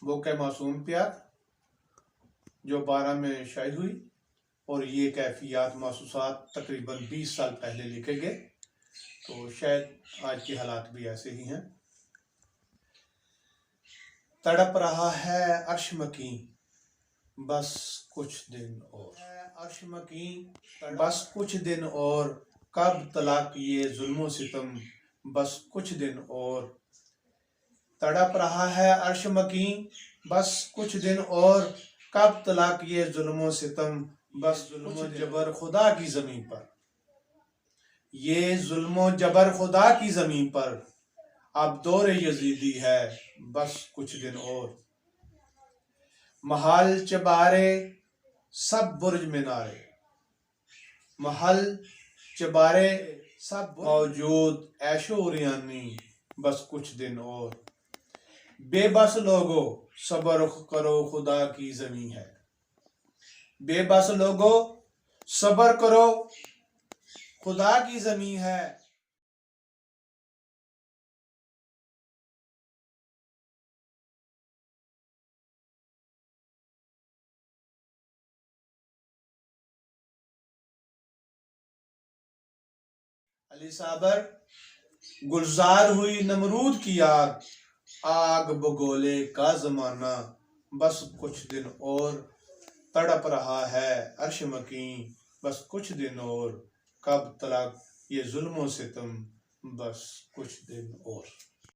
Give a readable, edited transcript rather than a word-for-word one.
वो क्या मासूम प्यार जो 12 में शायद हुई, और ये कैफियत महसूसात तकरीबन 20 साल पहले लिखे गए। तो शायद आज के हालात भी ऐसे ही हैं। तड़प रहा है अर्श मकीं, बस कुछ दिन और, अर्श मकीं बस कुछ दिन और, कब तलाक ये जुल्मो सितम, बस कुछ दिन और। तड़प रहा है अर्श मकीं, बस कुछ दिन और, कब तलाक ये जुल्मो सितम, बस जुल्मो जबर खुदा की जमीन पर, ये जुल्मो जबर खुदा की जमीन पर, अब दौर यजीदी है बस कुछ दिन और। महल चबारे सब बुर्ज मीनारे, महल चबारे सब मौजूद ऐशो रियानी, बस कुछ दिन और। बेबस लोगो सब्र करो खुदा की जमी है, बेबस लोगो सब्र करो खुदा की जमी है। अली साबर गुलजार हुई नमरूद की आग, आग बगोले का जमाना, बस कुछ दिन और। तड़प रहा है अर्श मकीं, बस कुछ दिन और, कब तलाक ये जुल्मों सितम, बस कुछ दिन और।